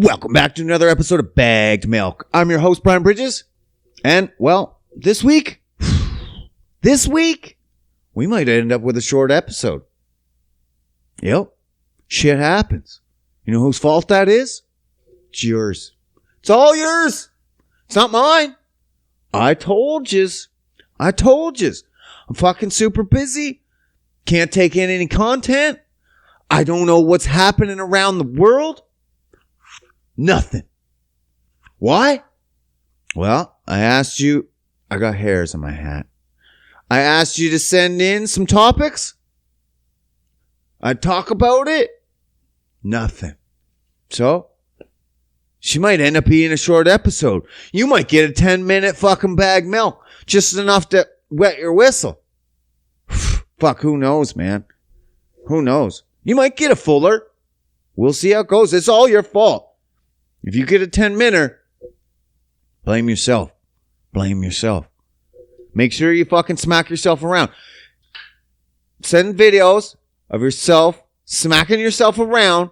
Welcome back to another episode of Bagged Milk. I'm your host, Brian Bridges. And, well, this week, we might end up with a short episode. Yep. Shit happens. You know whose fault that is? It's yours. It's all yours. It's not mine. I told yous. I'm fucking super busy. Can't take in any content. I don't know what's happening around the world. Nothing. Why? Well, I asked you. I got hairs on my hat. I asked you to send in some topics. I'd talk about it. Nothing. So, she might end up being a short episode. You might get a 10-minute fucking bag milk. Just enough to wet your whistle. Fuck, who knows, man? Who knows? You might get a fuller. We'll see how it goes. It's all your fault. If you get a 10-minute, blame yourself. Blame yourself. Make sure you fucking smack yourself around. Send videos of yourself smacking yourself around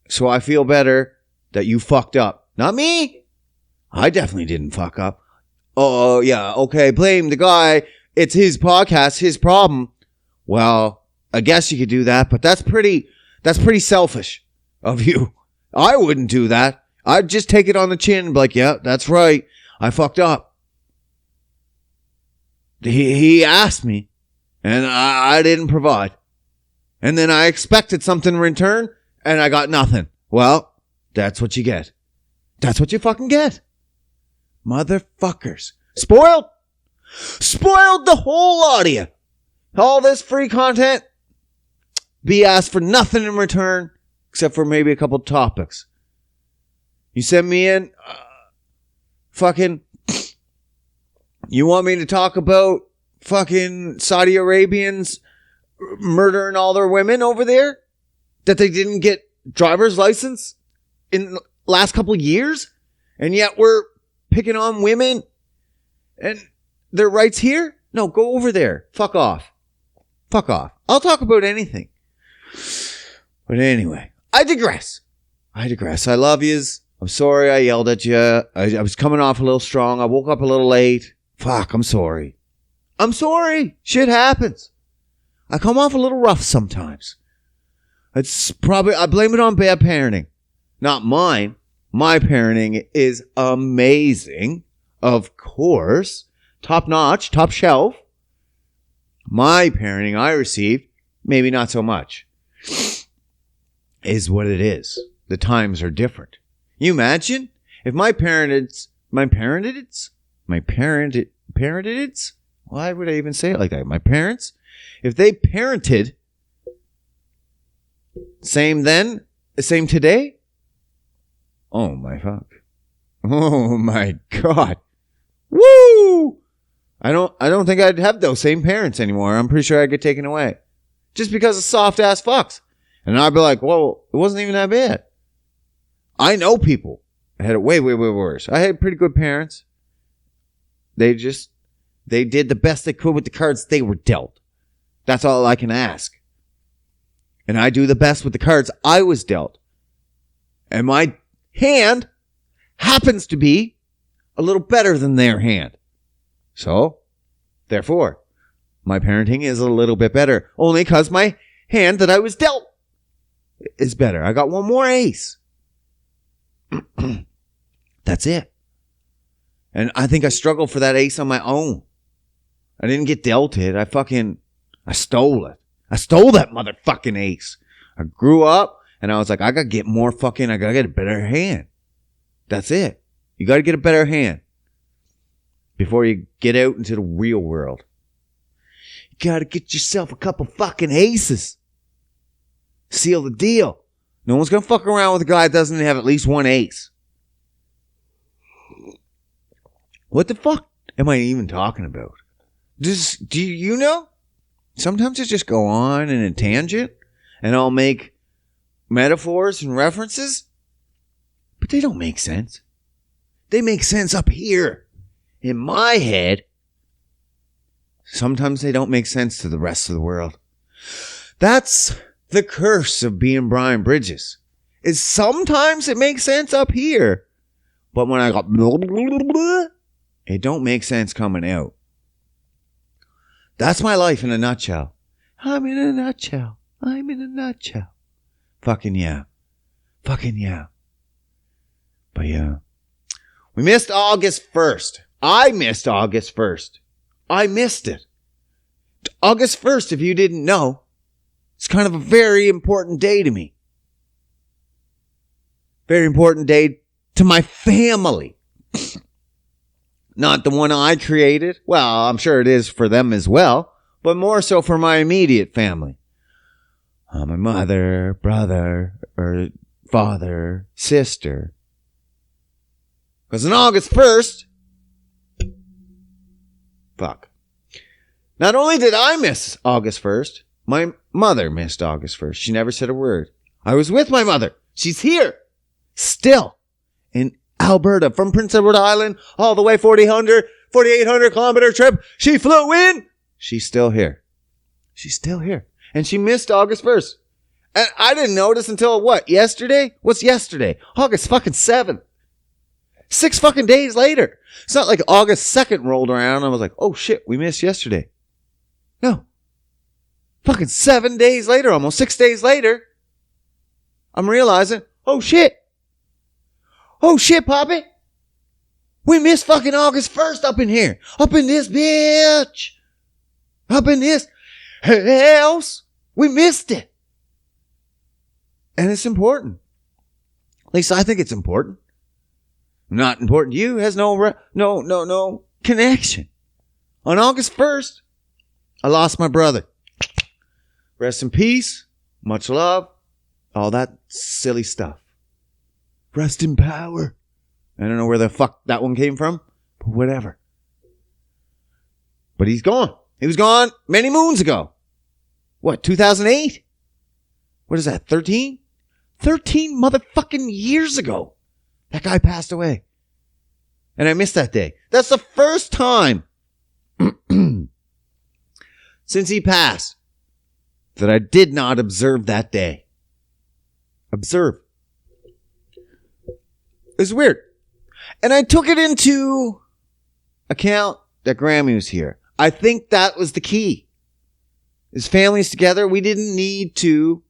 so I feel better that you fucked up. Not me. I definitely didn't fuck up. Oh, yeah, okay, blame the guy. It's his podcast, his problem. Well, I guess you could do that, but that's pretty selfish of you. I wouldn't do that. I'd just take it on the chin and be like, yeah, that's right. I fucked up. He asked me, and I didn't provide. And then I expected something in return, and I got nothing. Well, that's what you get. That's what you fucking get. Motherfuckers. Spoiled the whole lot of you. All this free content, be asked for nothing in return. Except for maybe a couple topics. You send me in, fucking, you want me to talk about fucking Saudi Arabians murdering all their women over there? That they didn't get driver's license in the last couple of years? And yet we're picking on women and their rights here? No, go over there. Fuck off. Fuck off. I'll talk about anything. But anyway. I digress. I love yous. I'm sorry I yelled at you. I was coming off a little strong. I woke up a little late. Fuck, I'm sorry. Shit happens. I come off a little rough sometimes. It's probably, I blame it on bad parenting. Not mine. My parenting is amazing. Of course. Top notch, top shelf. My parenting I received, maybe not so much. Is what it is. The times are different. You imagine if my parents, why would I even say it like that? My parents, if they parented same then, same today. Oh my fuck. Oh my God. Woo! I don't think I'd have those same parents anymore. I'm pretty sure I'd get taken away. Just because of soft ass fucks. And I'd be like, whoa, it wasn't even that bad. I know people that had it way, way, way worse. I had pretty good parents. They did the best they could with the cards they were dealt. That's all I can ask. And I do the best with the cards I was dealt. And my hand happens to be a little better than their hand. So, therefore, my parenting is a little bit better. Only because my hand that I was dealt is better. I got one more ace. That's it. And I think I struggled for that ace on my own. I didn't get dealt it. I stole it. I stole that motherfucking ace. I grew up and I was like, I gotta get a better hand. That's it. You gotta get a better hand before you get out into the real world. You gotta get yourself a couple fucking aces. Seal the deal. No one's gonna fuck around with a guy that doesn't have at least one ace. What the fuck am I even talking about? Do you know? Sometimes I just go on in a tangent and I'll make metaphors and references, but they don't make sense. They make sense up here in my head. Sometimes they don't make sense to the rest of the world. That's the curse of being Brian Bridges. is sometimes it makes sense up here. But when I got blah, blah, blah, blah, it don't make sense coming out. That's my life in a nutshell. I'm in a nutshell. I'm in a nutshell. Fucking yeah. Fucking yeah. But yeah. We missed August 1st. I missed August 1st. I missed it. August 1st, if you didn't know, it's kind of a very important day to me. Very important day to my family. Not the one I created. Well, I'm sure it is for them as well, but more so for my immediate family. My mother, brother, or father, sister. Because on August 1st, fuck. Not only did I miss August 1st, my mother missed August 1st. She never said a word. I was with my mother. She's here. Still. In Alberta. From Prince Edward Island. All the way 4,800 kilometer trip. She flew in. She's still here. She's still here. And she missed August 1st. And I didn't notice until what? Yesterday? What's yesterday? August fucking 7th. 6 fucking days later. It's not like August 2nd rolled around and I was like, oh shit, we missed yesterday. No. Fucking 7 days later, almost 6 days later, I'm realizing, oh shit. Oh shit, Poppy. We missed fucking August 1st up in here. Up in this bitch. Up in this house. We missed it. And it's important. At least I think it's important. Not important to you. It has no connection. On August 1st, I lost my brother. Rest in peace. Much love. All that silly stuff. Rest in power. I don't know where the fuck that one came from, but whatever. But he's gone. He was gone many moons ago. What, 2008? What is that, 13? 13 motherfucking years ago. That guy passed away. And I missed that day. That's the first time since he passed that I did not observe that day. Observe. It's weird. And I took it into account that Grammy was here. I think that was the key. His family's together. We didn't need to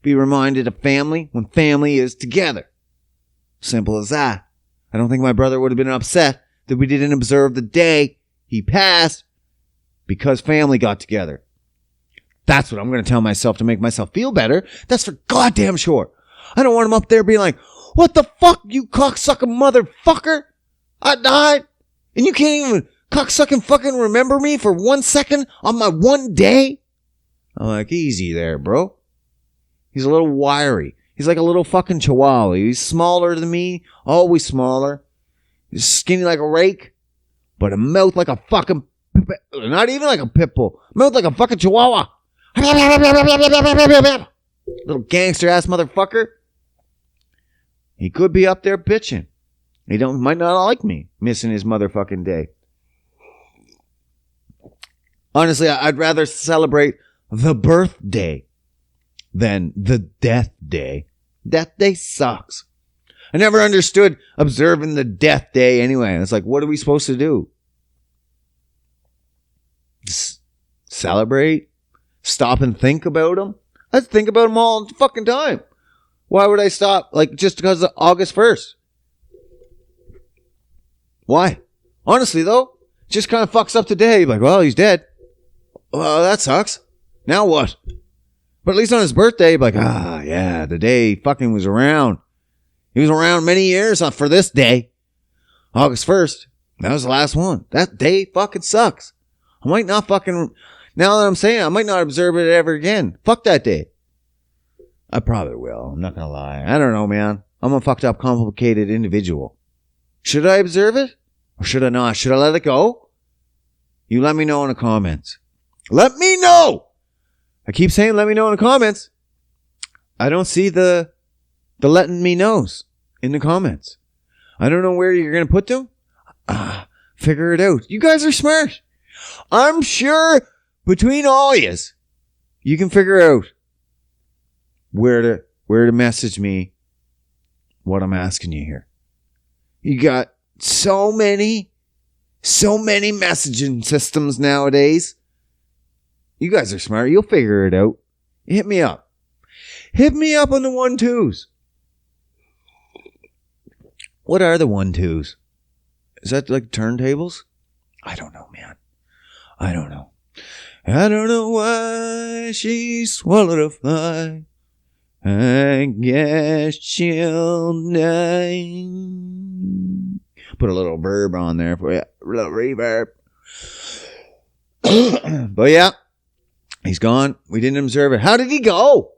be reminded of family when family is together. Simple as that. I don't think my brother would have been upset that we didn't observe the day he passed because family got together. That's what I'm going to tell myself to make myself feel better. That's for goddamn sure. I don't want him up there being like, what the fuck, you cocksucking motherfucker? I died. And you can't even cocksucking fucking remember me for 1 second on my one day? I'm like, easy there, bro. He's a little wiry. He's like a little fucking chihuahua. He's smaller than me. Always smaller. He's skinny like a rake. But a mouth like a fucking... Not even like a pit bull. Mouth like a fucking chihuahua. Little gangster ass motherfucker. He could be up there bitching. He might not like me missing his motherfucking day. Honestly, I'd rather celebrate the birthday than the death day. Death day sucks. I never understood observing the death day anyway. It's like, what are we supposed to do? Celebrate? Stop and think about them? Let's think about them all the fucking time. Why would I stop? Like, just because of August 1st? Why? Honestly, though, just kind of fucks up today. You're like, well, he's dead. Well, that sucks. Now what? But at least on his birthday, you're like, yeah, the day he fucking was around. He was around many years for this day. August 1st. That was the last one. That day fucking sucks. I might not fucking... Now that I'm saying, I might not observe it ever again. Fuck that day. I probably will. I'm not gonna lie. I don't know, man. I'm a fucked up, complicated individual. Should I observe it? Or should I not? Should I let it go? You let me know in the comments. Let me know! I keep saying let me know in the comments. I don't see the letting me knows in the comments. I don't know where you're gonna put them. Figure it out. You guys are smart. I'm sure between all yous, you can figure out where to where to message me what I'm asking you here. You got so many messaging systems nowadays. You guys are smart. You'll figure it out. Hit me up. Hit me up on the 1-2s. What are the 1-2s? Is that like turntables? I don't know, man. I don't know. I don't know why she swallowed a fly. I guess she'll die. Put a little verb on there for you. A little reverb. But yeah, he's gone. We didn't observe it. How did he go?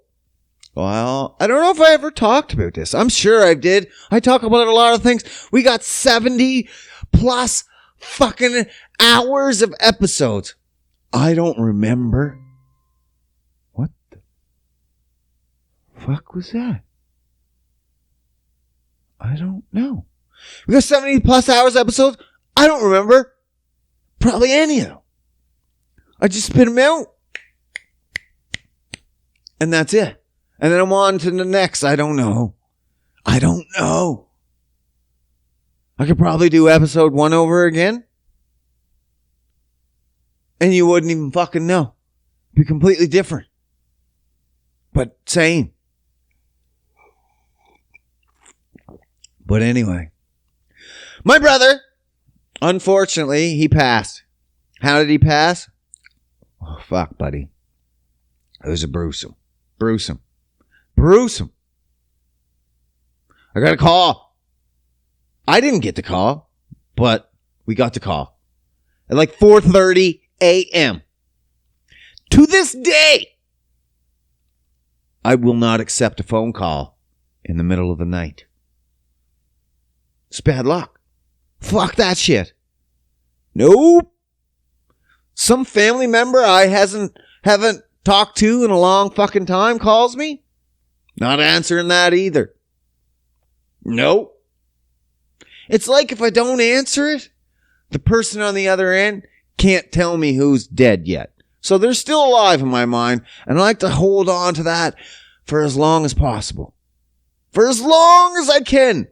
Well, I don't know if I ever talked about this. I'm sure I did. I talk about a lot of things. We got 70 plus fucking hours of episodes. I don't remember. What the fuck was that? I don't know. We got 70 plus hours episodes. I don't remember probably any of them. I just spit them out. And that's it. And then I'm on to the next. I don't know. I could probably do episode 1 over again. And you wouldn't even fucking know. Be completely different. But same. But anyway. My brother, unfortunately, he passed. How did he pass? Oh, fuck, buddy. It was a gruesome. I got a call. I didn't get the call, but we got the call at like 4:30 a.m. To this day, I will not accept a phone call in the middle of the night. It's bad luck. Fuck that shit. Nope. Some family member I haven't talked to in a long fucking time calls me. Not answering that either. Nope. It's like if I don't answer it, the person on the other end can't tell me who's dead yet. So they're still alive in my mind, and I like to hold on to that for as long as possible. For as long as I can,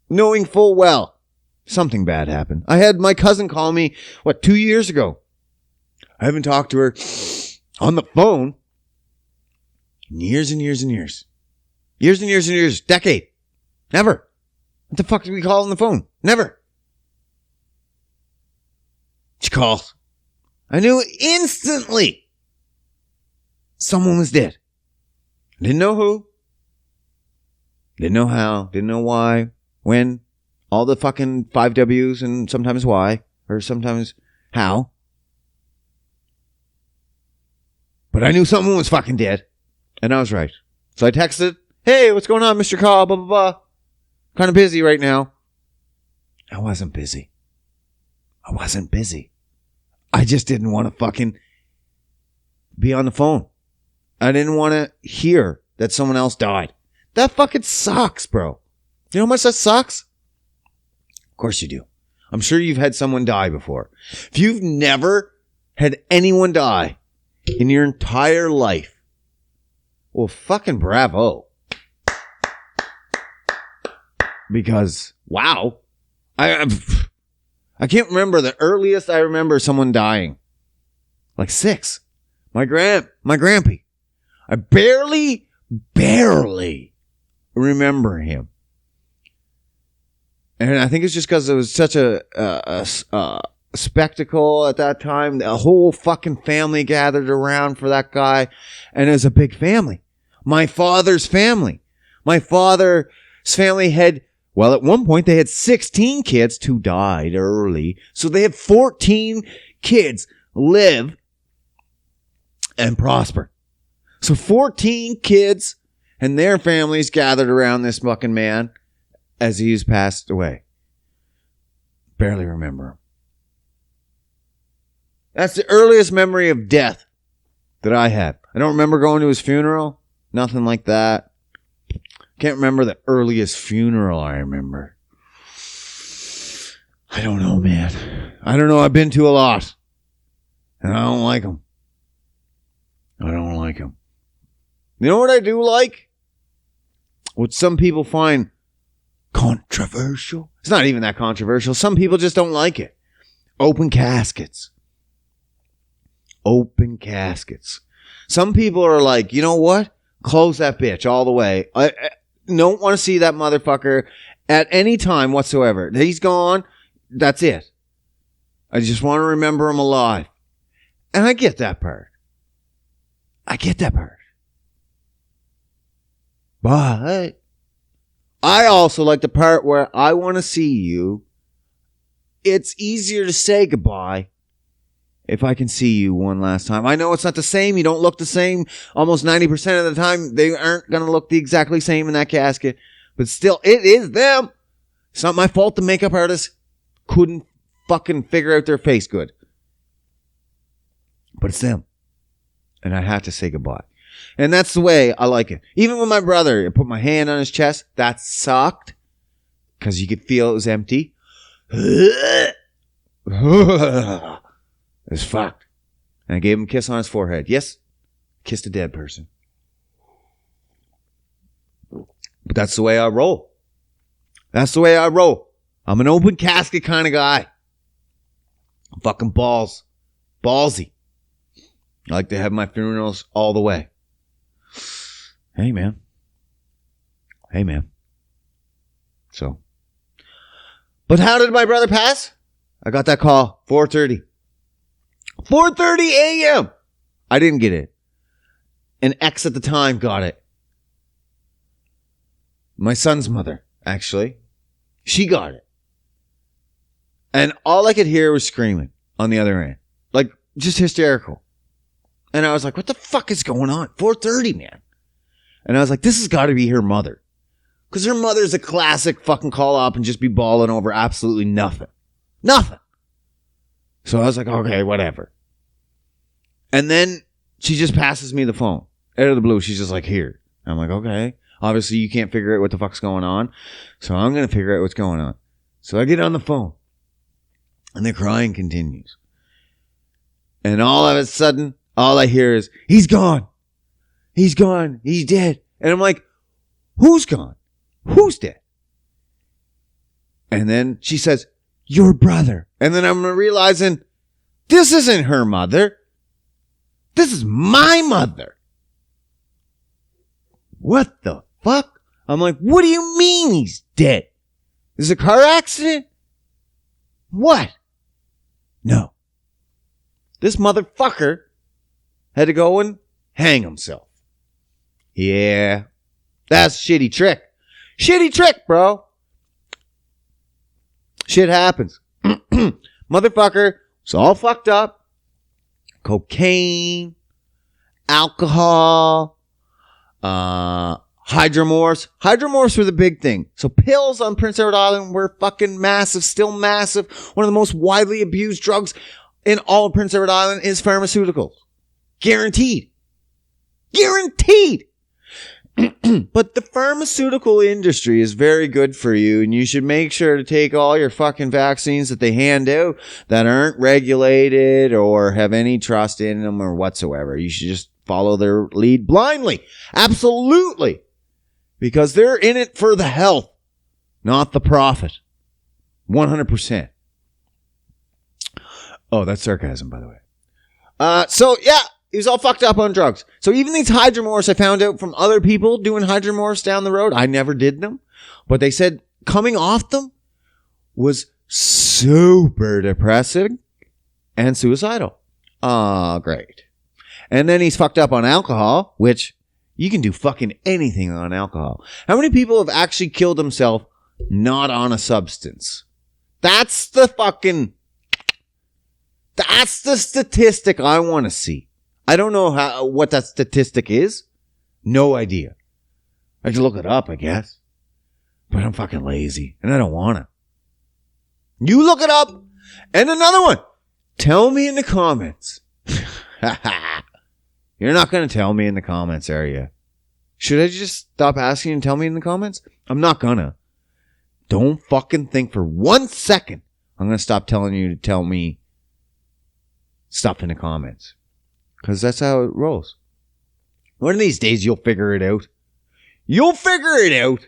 knowing full well something bad happened. I had my cousin call me, 2 years ago. I haven't talked to her on the phone in years and years and years. Years and years and years. Decade. Never. What the fuck did we call on the phone? Never. She calls. I knew instantly someone was dead. Didn't know who. Didn't know how. Didn't know why. When. All the fucking 5 W's and sometimes why. Or sometimes how. But I knew someone was fucking dead. And I was right. So I texted, hey, what's going on, Mr. Call? Blah, blah, blah. Kind of busy right now. I wasn't busy. I just didn't want to fucking be on the phone. I didn't want to hear that someone else died. That fucking sucks, bro. You know how much that sucks? Of course you do. I'm sure you've had someone die before. If you've never had anyone die in your entire life, well, fucking bravo. Because, wow. I can't remember the earliest I remember someone dying. Like 6. My grampy. I barely remember him. And I think it's just because it was such a spectacle at that time. The whole fucking family gathered around for that guy. And it was a big family. My father's family. My father's family had, well, at one point they had 16 kids. 2 died early. So they had 14 kids live and prosper. So 14 kids and their families gathered around this fucking man as he's passed away. Barely remember him. That's the earliest memory of death that I had. I don't remember going to his funeral. Nothing like that. Can't remember the earliest funeral I remember. I don't know, man. I don't know. I've been to a lot. And I don't like them. You know what I do like? what some people find controversial. It's not even that controversial. Some people just don't like it. Open caskets. Open caskets. Some people are like, you know what? Close that bitch all the way. I don't want to see that motherfucker at any time whatsoever. He's gone. That's it. I just want to remember him alive. And I get that part. But I also like the part where I want to see you. It's easier to say goodbye if I can see you one last time. I know it's not the same. You don't look the same. Almost 90% of the time, they aren't going to look the exactly same in that casket. But still, it is them. It's not my fault the makeup artist couldn't fucking figure out their face good. But it's them. And I had to say goodbye. And that's the way I like it. Even with my brother, I put my hand on his chest. That sucked. Because you could feel it was empty. It's fucked. And I gave him a kiss on his forehead. Yes, kissed a dead person. But that's the way I roll. That's the way I roll. I'm an open casket kind of guy. Fucking balls. Ballsy. I like to have my funerals all the way. Hey, man. So. But how did my brother pass? I got that call. 4:30. 4:30 a.m. I didn't get it. An ex at the time got it. My son's mother, actually. She got it. And all I could hear was screaming on the other end. Like, just hysterical. And I was like, what the fuck is going on? 4:30, man. And I was like, this has got to be her mother. Because her mother's a classic fucking call up and just be bawling over absolutely nothing. Nothing. So I was like, okay, whatever. And then she just passes me the phone. Out of the blue, she's just like, here. I'm like, okay. Obviously, you can't figure out what the fuck's going on. So I'm going to figure out what's going on. So I get on the phone. And the crying continues. And all of a sudden, all I hear is, he's gone. He's gone. He's dead. And I'm like, who's gone? Who's dead? And then she says, your brother. And then I'm realizing, this isn't her mother. This is my mother. What the fuck? I'm like, what do you mean he's dead? Is it a car accident? What? No. This motherfucker had to go and hang himself. Yeah. That's a shitty trick. Shitty trick, bro. Shit happens. Motherfucker was all fucked up. Cocaine. Alcohol. Hydromorphs. Hydromorphs were the big thing. So pills on Prince Edward Island were fucking massive. Still massive. One of the most widely abused drugs in all of Prince Edward Island is pharmaceuticals. Guaranteed. Guaranteed. But the pharmaceutical industry is very good for you, and you should make sure to take all your fucking vaccines that they hand out that aren't regulated or have any trust in them or whatsoever. You should just follow their lead blindly. Absolutely. Because they're in it for the health, not the profit. 100%. Oh, that's sarcasm, by the way. So, yeah. He was all fucked up on drugs. So even these hydromorphs, I found out from other people doing hydromorphs down the road. I never did them. But they said coming off them was super depressing and suicidal. Great. And then he's fucked up on alcohol, which you can do fucking anything on alcohol. How many people have actually killed themselves not on a substance? That's the statistic I want to see. I don't know what that statistic is. No idea. I can look it up, I guess. But I'm fucking lazy and I don't want to. You look it up. And another one. Tell me in the comments. You're not going to tell me in the comments, are you? Should I just stop asking and tell me in the comments? I'm not gonna. Don't fucking think for 1 second I'm going to stop telling you to tell me stuff in the comments. Because that's how it rolls. One of these days, you'll figure it out. You'll figure it out.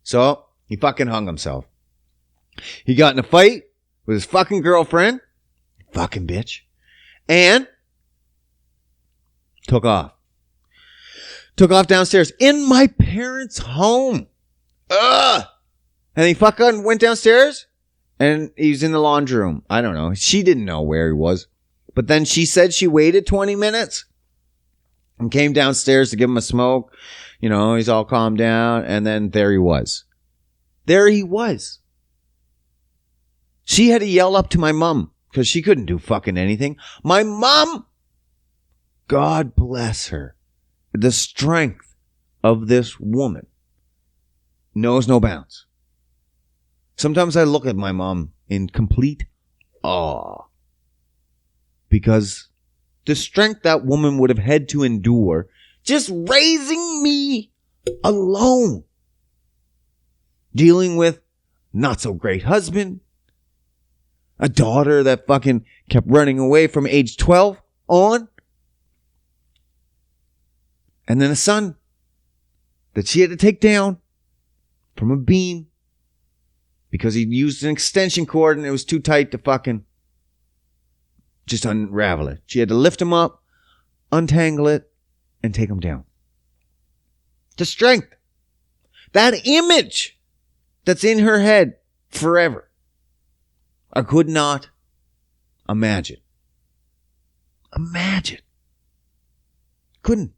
So, he fucking hung himself. He got in a fight with his fucking girlfriend. Fucking bitch. And took off. Took off downstairs in my parents' home. Ugh! And he fucking went downstairs and he was in the laundry room. I don't know. She didn't know where he was. But then she said she waited 20 minutes and came downstairs to give him a smoke. You know, he's all calmed down. And then there he was. There he was. She had to yell up to my mom because she couldn't do fucking anything. My mom, God bless her. The strength of this woman knows no bounds. Sometimes I look at my mom in complete awe because the strength that woman would have had to endure just raising me alone, dealing with not so great husband, a daughter that fucking kept running away from age 12 on, and then a son that she had to take down from a beam because he used an extension cord and it was too tight to fucking just unravel it. She had to lift him up, untangle it, and take him down. The strength. That image that's in her head forever. I could not imagine. Imagine. Couldn't.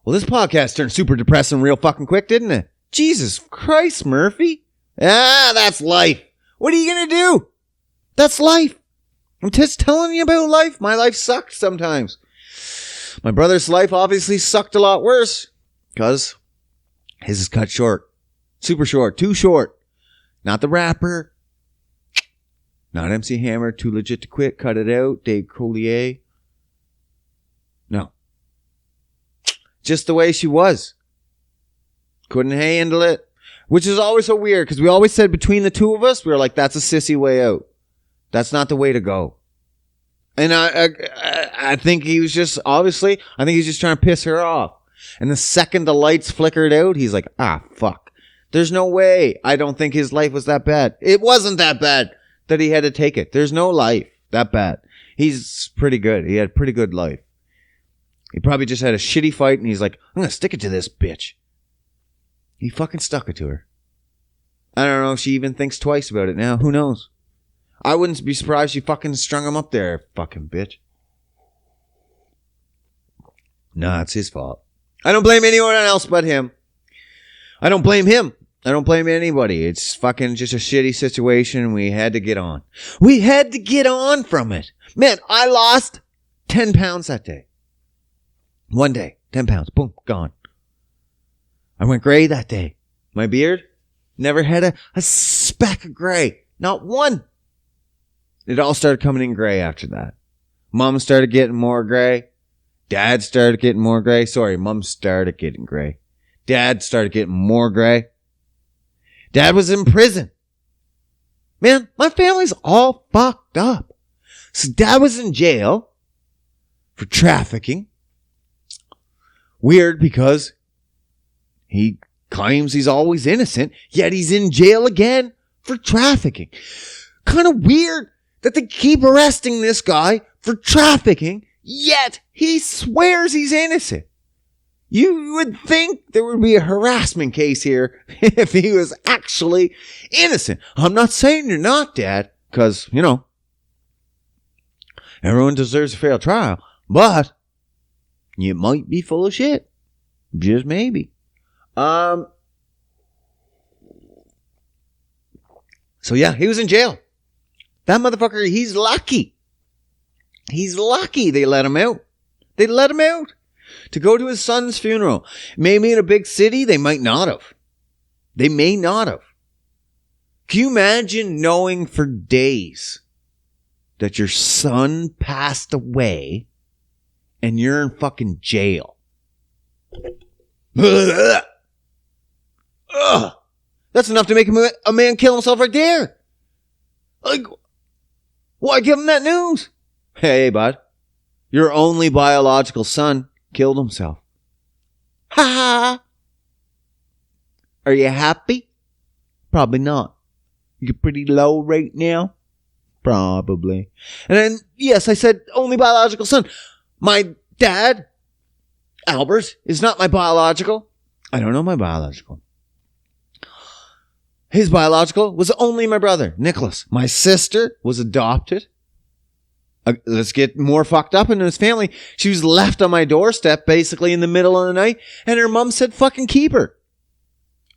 Well, this podcast turned super depressing real fucking quick, didn't it? Jesus Christ, Murphy. That's life. What are you going to do? That's life. I'm just telling you about life. My life sucked sometimes. My brother's life obviously sucked a lot worse because his is cut short. Super short. Too short. Not the rapper. Not MC Hammer. Too legit to quit. Cut it out. Dave Collier. No. Just the way she was. Couldn't handle it. Which is always so weird because we always said between the two of us, we were like, that's a sissy way out. That's not the way to go. And I think he was just, obviously, I think he's just trying to piss her off. And the second the lights flickered out, he's like, fuck. There's no way. I don't think his life was that bad. It wasn't that bad that he had to take it. There's no life that bad. He's pretty good. He had a pretty good life. He probably just had a shitty fight and he's like, I'm going to stick it to this bitch. He fucking stuck it to her. I don't know if she even thinks twice about it now. Who knows? I wouldn't be surprised she fucking strung him up there, fucking bitch. Nah, it's his fault. I don't blame anyone else but him. I don't blame him. I don't blame anybody. It's fucking just a shitty situation and we had to get on. We had to get on from it. Man, I lost 10 pounds that day. One day, 10 pounds. Boom, gone. I went gray that day. My beard never had a speck of gray. Not one. It all started coming in gray after that. Mom started getting more gray. Dad started getting more gray. Sorry, Mom started getting gray. Dad started getting more gray. Dad was in prison. Man, my family's all fucked up. So Dad was in jail for trafficking. Weird because he claims he's always innocent, yet he's in jail again for trafficking. Kind of weird that they keep arresting this guy for trafficking, yet he swears he's innocent. You would think there would be a harassment case here if he was actually innocent. I'm not saying you're not, Dad, because, you know, everyone deserves a fair trial, but you might be full of shit. Just maybe. So yeah, he was in jail. That motherfucker, he's lucky. He's lucky they let him out. They let him out to go to his son's funeral. Maybe in a big city, they might not have. They may not have. Can you imagine knowing for days that your son passed away and you're in fucking jail? Ugh. That's enough to make a man kill himself right there. Like, why give him that news? Hey, bud, your only biological son killed himself. Ha ha! Are you happy? Probably not. You're pretty low right now? Probably. And then, yes, I said only biological son. My dad, Albert, is not my biological. I don't know my biological. His biological was only my brother, Nicholas. My sister was adopted. Let's get more fucked up into his family. She was left on my doorstep basically in the middle of the night, and her mom said, fucking keep her.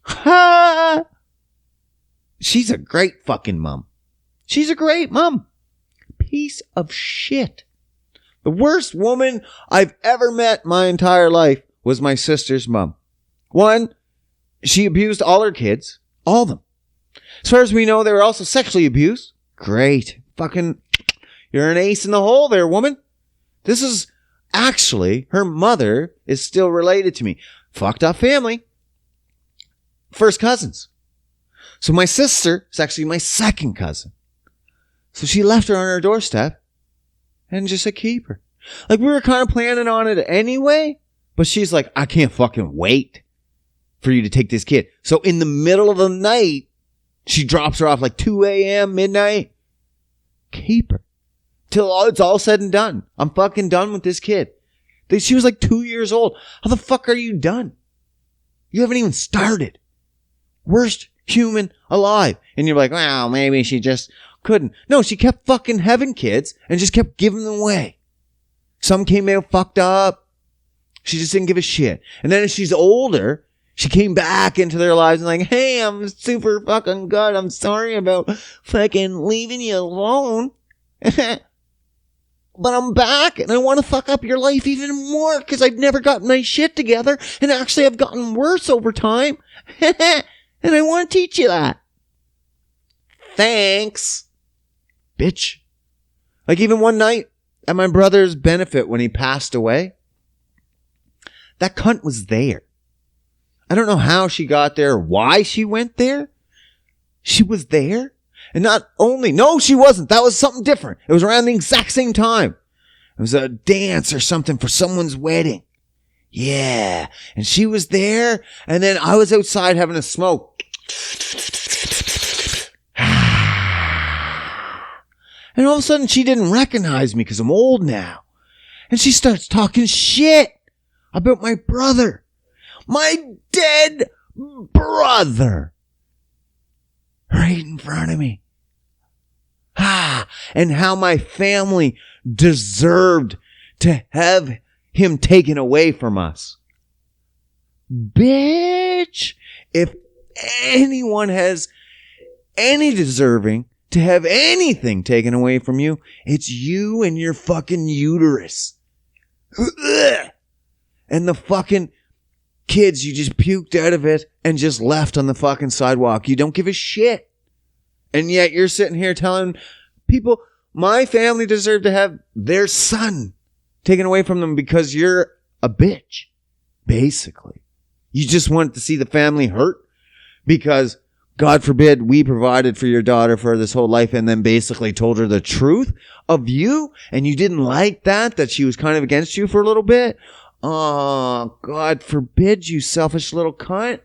Ha! She's a great fucking mom. She's a great mom. Piece of shit. The worst woman I've ever met my entire life was my sister's mom. One, she abused all her kids. All of them. As far as we know, they were also sexually abused. Great. Fucking, you're an ace in the hole there, woman. This is actually, her mother is still related to me. Fucked up family. First cousins. So my sister is actually my second cousin. So she left her on her doorstep and just said, keep her. Like, we were kind of planning on it anyway, but she's like, I can't fucking wait for you to take this kid. So in the middle of the night, she drops her off like 2 a.m., midnight. Keep her. Till it's all said and done. I'm fucking done with this kid. She was like 2 years old. How the fuck are you done? You haven't even started. Worst human alive. And you're like, well, maybe she just couldn't. No, she kept fucking having kids and just kept giving them away. Some came out fucked up. She just didn't give a shit. And then as she's older, she came back into their lives and like, hey, I'm super fucking good. I'm sorry about fucking leaving you alone. But I'm back and I want to fuck up your life even more because I've never gotten my shit together. And actually I've gotten worse over time. And I want to teach you that. Thanks. Bitch. Like even one night at my brother's benefit when he passed away, that cunt was there. I don't know how she got there, why she went there. She was there. And not only, no, she wasn't. That was something different. It was around the exact same time. It was a dance or something for someone's wedding. Yeah. And she was there. And then I was outside having a smoke. And all of a sudden she didn't recognize me because I'm old now. And she starts talking shit about my brother. My dead brother. Right in front of me. And how my family deserved to have him taken away from us. Bitch, if anyone has any deserving to have anything taken away from you, it's you and your fucking uterus. And the fucking kids you just puked out of it and just left on the fucking sidewalk. You don't give a shit. And yet you're sitting here telling people, my family deserved to have their son taken away from them because you're a bitch. Basically. You just wanted to see the family hurt because, God forbid, we provided for your daughter for this whole life and then basically told her the truth of you and you didn't like that she was kind of against you for a little bit. Oh, God forbid, you selfish little cunt.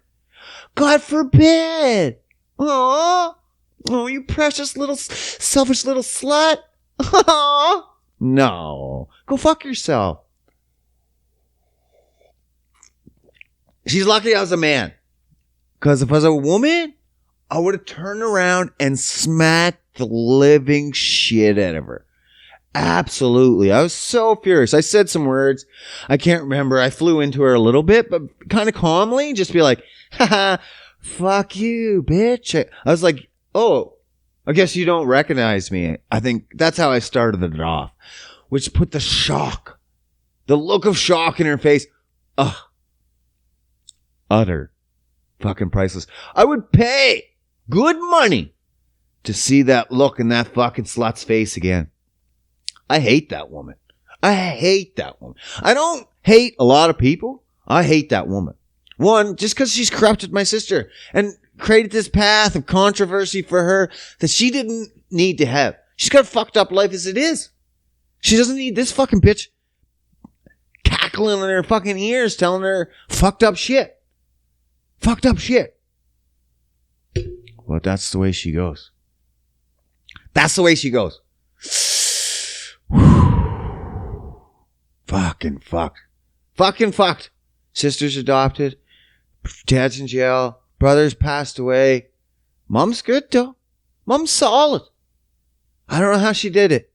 God forbid. Oh, you precious little selfish little slut. No. Go fuck yourself. She's lucky I was a man. Because if I was a woman, I would have turned around and smacked the living shit out of her. Absolutely. I was so furious. I said some words. I can't remember. I flew into her a little bit, but kind of calmly, just be like, haha, fuck you, bitch. I was like, oh, I guess you don't recognize me. I think that's how I started it off, which put the shock, the look of shock in her face. Ugh. Utter fucking priceless. I would pay good money to see that look in that fucking slut's face again. I hate that woman. I hate that woman. I don't hate a lot of people. I hate that woman. One, just because she's corrupted my sister. And created this path of controversy for her that she didn't need to have. She's got a fucked up life as it is. She doesn't need this fucking bitch cackling in her fucking ears telling her fucked up shit. Fucked up shit. Well, that's the way she goes. That's the way she goes. Fucking fucked. Fucking fucked. Sister's adopted. Dad's in jail. Brother's passed away. Mom's good though. Mom's solid. I don't know how she did it.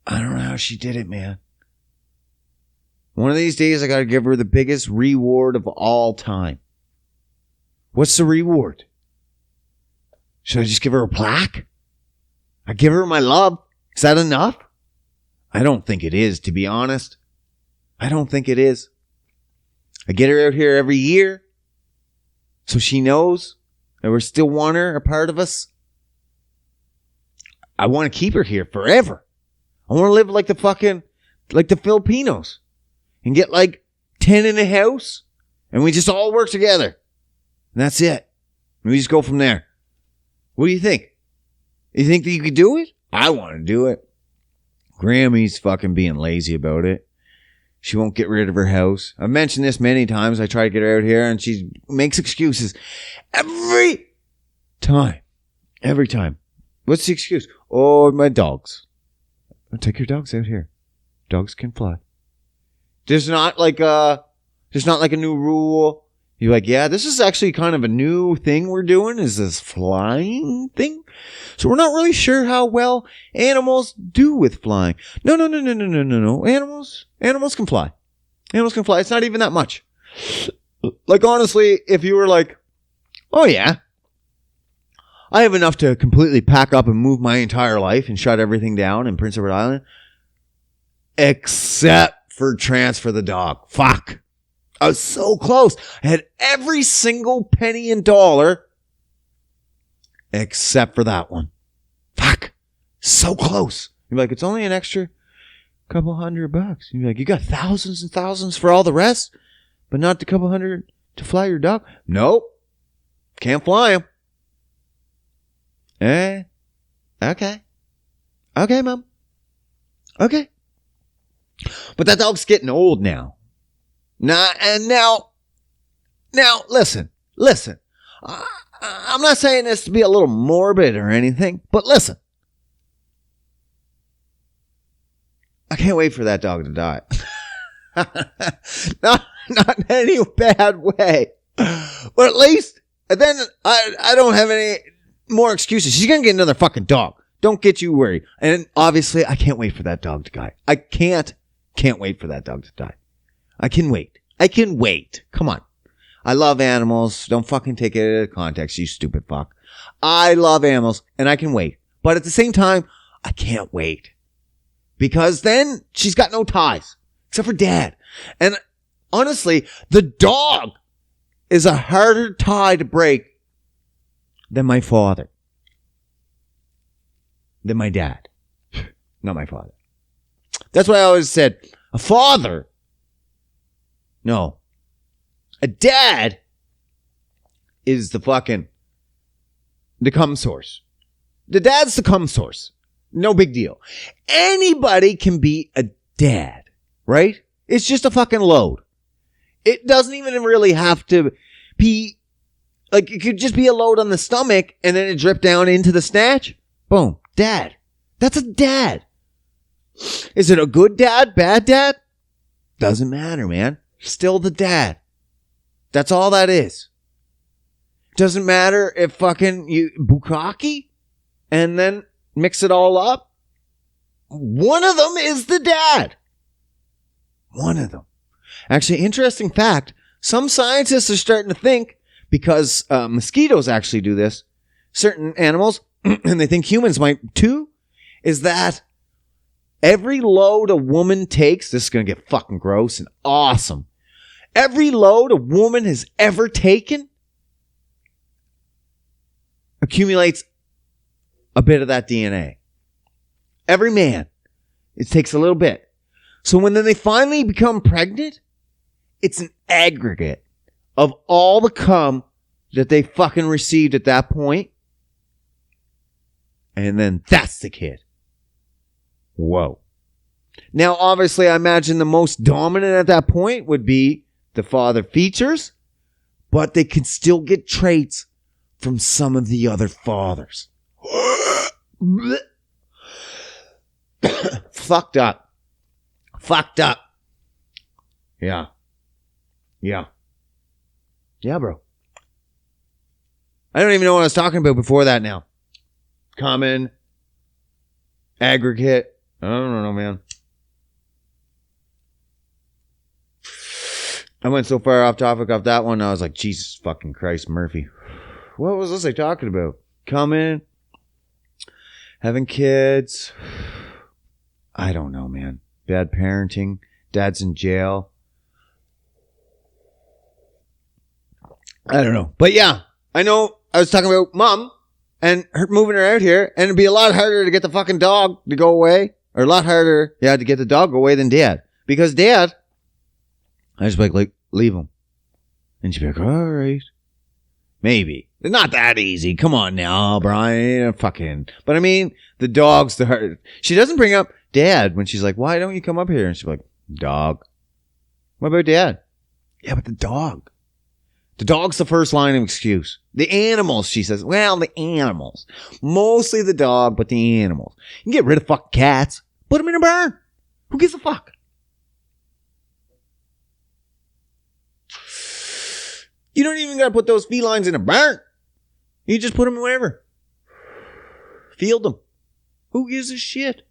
I don't know how she did it, man. One of these days I gotta give her the biggest reward of all time. What's the reward? Should I just give her a plaque? I give her my love. Is that enough? I don't think it is, to be honest. I don't think it is. I get her out here every year so she knows that we still want her a part of us. I want to keep her here forever. I want to live like the Filipinos and get like 10 in a house and we just all work together. And that's it. And we just go from there. What do you think? You think that you could do it? I want to do it. Grammy's fucking being lazy about it. She won't get rid of her house. I've mentioned this many times. I try to get her out here and she makes excuses every time. Every time. What's the excuse? Oh, my dogs. Take your dogs out here. Dogs can fly. There's not like a new rule. You're like, yeah, this is actually kind of a new thing we're doing, is this flying thing. So we're not really sure how well animals do with flying. No. Animals can fly. Animals can fly. It's not even that much. Like, honestly, if you were like, oh yeah, I have enough to completely pack up and move my entire life and shut everything down in Prince Edward Island, except for transfer the dog. Fuck. I was so close. I had every single penny and dollar except for that one. Fuck. So close. You're like, it's only an extra couple $100. You're like, you got thousands and thousands for all the rest, but not the couple $100 to fly your dog? Nope. Can't fly him. Okay. Okay, Mom. Okay. But that dog's getting old now. Now, listen. I'm not saying this to be a little morbid or anything, but listen. I can't wait for that dog to die. not in any bad way, but at least, and then I don't have any more excuses. She's gonna get another fucking dog. Don't get you worried. And obviously, I can't wait for that dog to die. I can't wait for that dog to die. I can wait. Come on. I love animals. Don't fucking take it out of context, you stupid fuck. I love animals and I can wait. But at the same time, I can't wait. Because then she's got no ties. Except for Dad. And honestly, the dog is a harder tie to break than my father. Than my dad. Not my father. That's why I always said, a father. No. A dad is the cum source. The dad's the cum source. No big deal. Anybody can be a dad, right? It's just a fucking load. It doesn't even really have to be, like, it could just be a load on the stomach and then it drip down into the snatch. Boom. Dad. That's a dad. Is it a good dad? Bad dad? Doesn't matter, man. Still the dad. That's all that is. Doesn't matter if fucking you bukkake and then mix it all up. One of them is the dad. One of them. Actually, interesting fact. Some scientists are starting to think, because mosquitoes actually do this, certain animals, and they think humans might too, is that every load a woman takes, this is going to get fucking gross and awesome. Every load a woman has ever taken accumulates a bit of that DNA. Every man. It takes a little bit. So when then they finally become pregnant, it's an aggregate of all the cum that they fucking received at that point. And then that's the kid. Whoa. Now, obviously, I imagine the most dominant at that point would be the father features, but they can still get traits from some of the other fathers. Fucked up. Fucked up. Yeah. Yeah. Yeah, bro. I don't even know what I was talking about before that now. Common. Aggregate. I don't know, man. I went so far off topic off that one, I was like, Jesus fucking Christ, Murphy. What was I talking about? Coming. Having kids. I don't know, man. Bad parenting. Dad's in jail. I don't know. But yeah, I know I was talking about mom and her moving her out here, and it'd be a lot harder to get the fucking dog to go away. Or a lot harder, to get the dog away than dad. Because dad, I just like, leave him. And she'd be like, all right. Maybe. It's not that easy. Come on now, Brian. Fucking. But I mean, the dog's the hard. She doesn't bring up dad when she's like, why don't you come up here? And she's like, dog. What about dad? Yeah, but the dog. The dog's the first line of excuse. The animals, she says. Well, the animals. Mostly the dog, but the animals. You can get rid of fucking cats. Put them in a barn. Who gives a fuck? You don't even got to put those felines in a barn. You just put them wherever. Field them. Who gives a shit?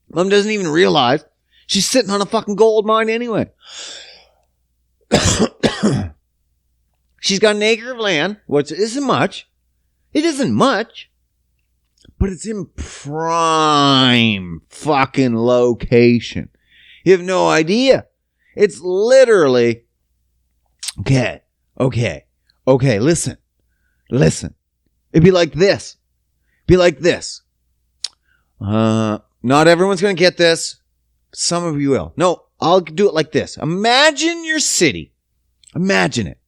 Mom doesn't even realize she's sitting on a fucking gold mine anyway. She's got an acre of land, which isn't much. It isn't much. But it's in prime fucking location. You have no idea. It's literally... Okay, listen. It'd be like this. Not everyone's going to get this. Some of you will. No, I'll do it like this. Imagine your city. Imagine it.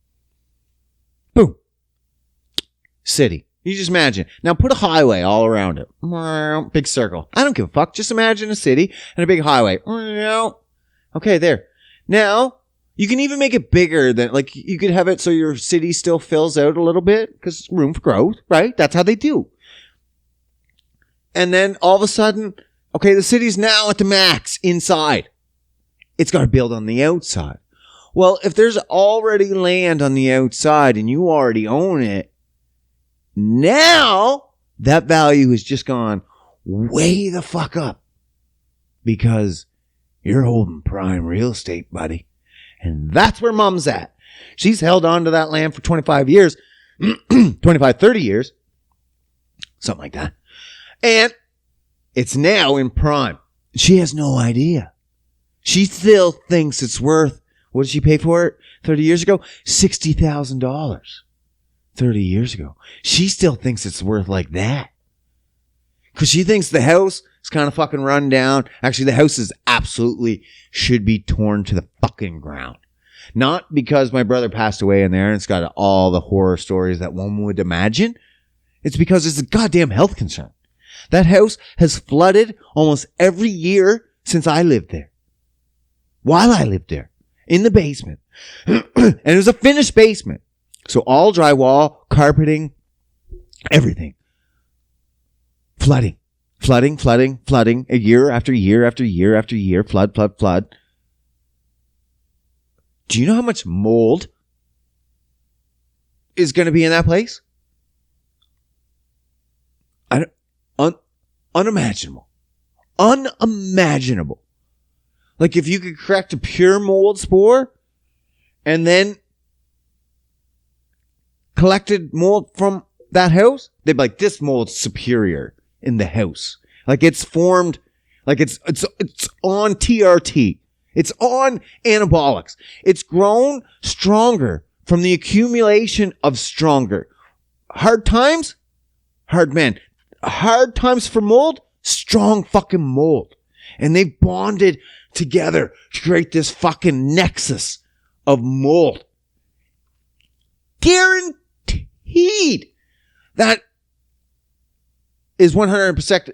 Boom. City. You just imagine. Now put a highway all around it. Big circle. I don't give a fuck. Just imagine a city and a big highway. Okay, there. Now, you can even make it bigger than, like, you could have it so your city still fills out a little bit because room for growth, right? That's how they do. And then all of a sudden, okay, the city's now at the max inside. It's got to build on the outside. Well, if there's already land on the outside and you already own it, now that value has just gone way the fuck up because you're holding prime real estate, buddy. And that's where mom's at. She's held on to that land for 25 years, 25, 30 years, something like that. And it's now in prime. She has no idea. She still thinks it's worth, what did she pay for it 30 years ago? $60,000. 30 years ago. She still thinks it's worth like that. Because she thinks the house is kind of fucking run down. Actually, the house is absolutely should be torn to the fucking ground. Not because my brother passed away in there and it's got all the horror stories that one would imagine. It's because it's a goddamn health concern. That house has flooded almost every year since I lived there. While I lived there. In the basement. And it was a finished basement. So all drywall, carpeting, everything. Flooding. A year after year after year after year. Flood. Do you know how much mold is going to be in that place? Unimaginable. Like if you could correct a pure mold spore and then collected mold from that house, they'd be like, this mold's superior in the house. Like it's formed, like it's on TRT. It's on anabolics. It's grown stronger from the accumulation of stronger. Hard times, hard men. Hard times for mold, strong fucking mold. And they've bonded together to create this fucking nexus of mold. Guaranteed. That is 100%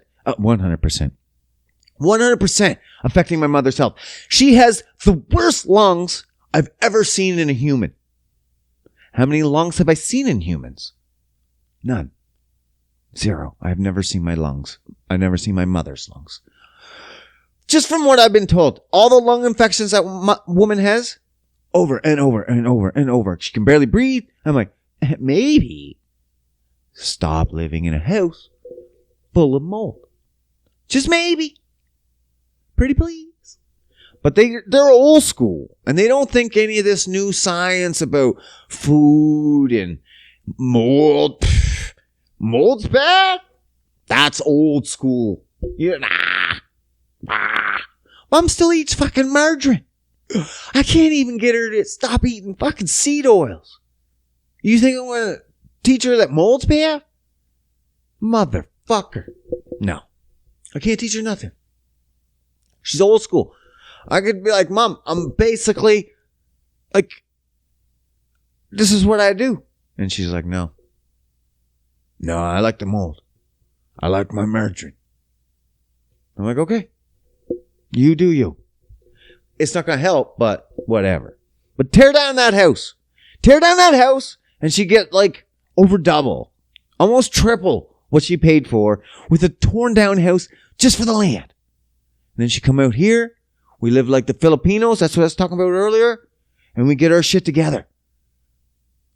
affecting my mother's health. She has the worst lungs I've ever seen in a human. How many lungs have I seen in humans? None. 0. I've never seen my lungs. I've never seen my mother's lungs. Just from what I've been told, all the lung infections that woman has, over and over and over and over. She can barely breathe. I'm like, maybe stop living in a house full of mold. Just maybe. Pretty please. But they're old school, and they don't think any of this new science about food and mold. Pfft, mold's bad? That's old school. Mom still eats fucking margarine. I can't even get her to stop eating fucking seed oils. You think I'm going to teach her that mold's bad? Motherfucker. No. I can't teach her nothing. She's old school. I could be like, Mom, I'm basically like, this is what I do. And she's like, no. No, I like the mold. I like my margarine. I'm like, okay. You do you. It's not going to help, but whatever. But tear down that house. Tear down that house, and she get like over double, almost triple what she paid for with a torn down house just for the land. And then she come out here. We live like the Filipinos. That's what I was talking about earlier. And we get our shit together.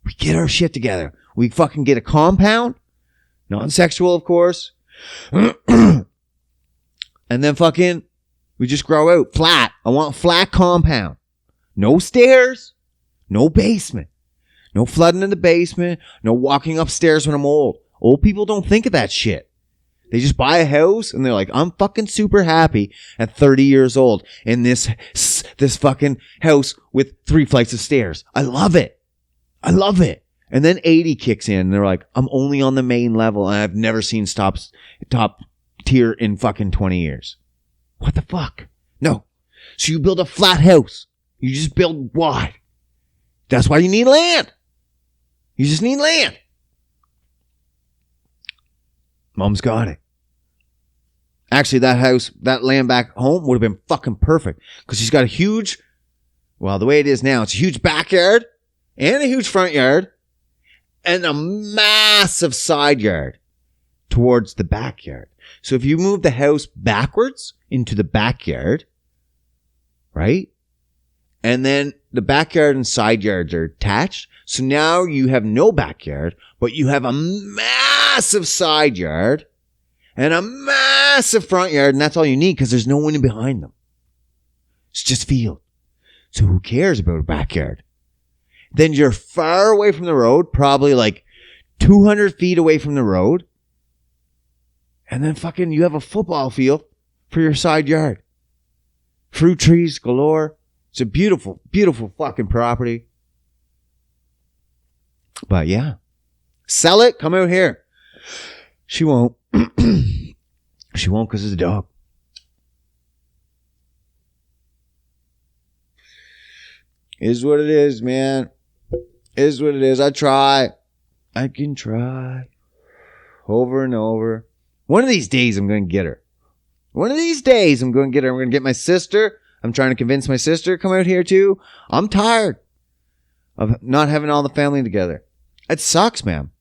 We get our shit together. We fucking get a compound. Non-sexual, of course. And then fucking, we just grow out flat. I want a flat compound. No stairs. No basement. No flooding in the basement. No walking upstairs when I'm old. Old people don't think of that shit. They just buy a house and they're like, I'm fucking super happy at 30 years old in this fucking house with 3 flights of stairs. I love it. I love it. And then 80 kicks in and they're like, I'm only on the main level and I've never seen top tier in fucking 20 years. What the fuck? No. So you build a flat house. You just build wide. That's why you need land. You just need land. Mom's got it. Actually, that house, that land back home would have been fucking perfect. Because she's got a huge, well, the way it is now, it's a huge backyard and a huge front yard and a massive side yard towards the backyard. So if you move the house backwards into the backyard, right? And then the backyard and side yards are attached. So now you have no backyard, but you have a massive side yard and a massive front yard. And that's all you need because there's no one in behind them. It's just field. So who cares about a backyard? Then you're far away from the road, probably like 200 feet away from the road. And then fucking you have a football field for your side yard. Fruit trees galore. It's a beautiful, beautiful fucking property. But yeah. Sell it. Come out here. She won't. She won't because it's a dog. Is what it is, man. Is what it is. I try. I can try. Over and over. One of these days I'm going to get her. One of these days I'm going to get her. I'm going to get my sister. I'm trying to convince my sister to come out here too. I'm tired of not having all the family together. It sucks, man.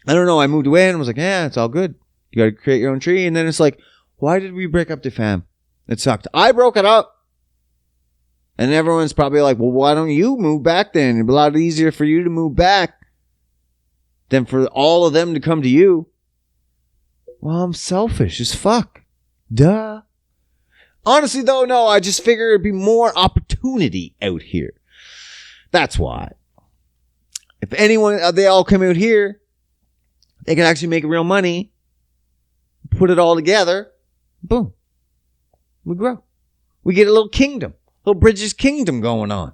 I don't know. I moved away and was like, yeah, it's all good. You got to create your own tree. And then it's like, why did we break up the fam? It sucked. I broke it up. And everyone's probably like, well, why don't you move back then? It'd be a lot easier for you to move back than for all of them to come to you. Well, I'm selfish as fuck. Duh. Honestly, though, no, I just figure it'd be more opportunity out here. That's why. If anyone, they all come out here, they can actually make real money, put it all together, boom. We grow. We get a little kingdom, little British kingdom going on.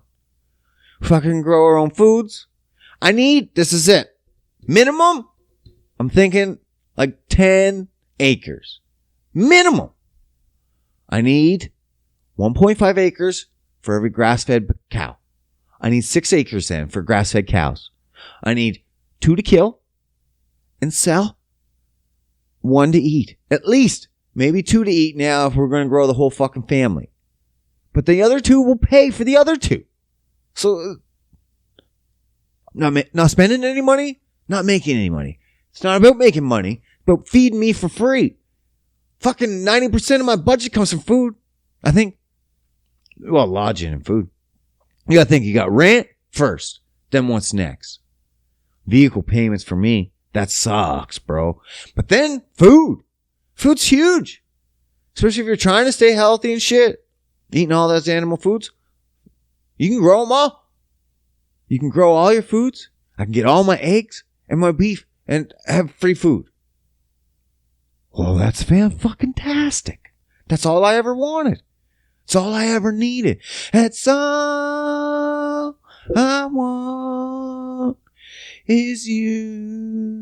Fucking grow our own foods. This is it. Minimum, I'm thinking like 10 acres. Minimum. I need 1.5 acres for every grass-fed cow. I need 6 acres then for grass-fed cows. I need 2 to kill and sell, 1 to eat. At least. Maybe 2 to eat now if we're going to grow the whole fucking family. But the other 2 will pay for the other 2. So, not spending any money, not making any money. It's not about making money, but feeding me for free. Fucking 90% of my budget comes from food, I think. Well, lodging and food. You gotta think, you got rent first, then what's next? Vehicle payments for me, that sucks, bro. But then food. Food's huge. Especially if you're trying to stay healthy and shit. Eating all those animal foods. You can grow them all. You can grow all your foods. I can get all my eggs and my beef and have free food. Well, that's fan-fucking-tastic. That's all I ever wanted. It's all I ever needed. That's all I want is you.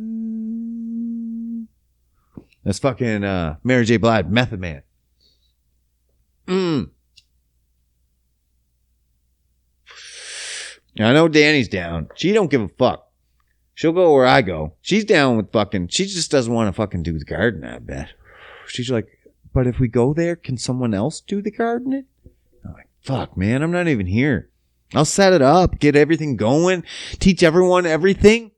That's fucking Mary J. Blige, Method Man. I know Danny's down. She don't give a fuck. She'll go where I go. She's down with fucking... She just doesn't want to fucking do the garden, I bet. She's like, but if we go there, can someone else do the gardening? I'm like, fuck, man, I'm not even here. I'll set it up, get everything going, teach everyone everything.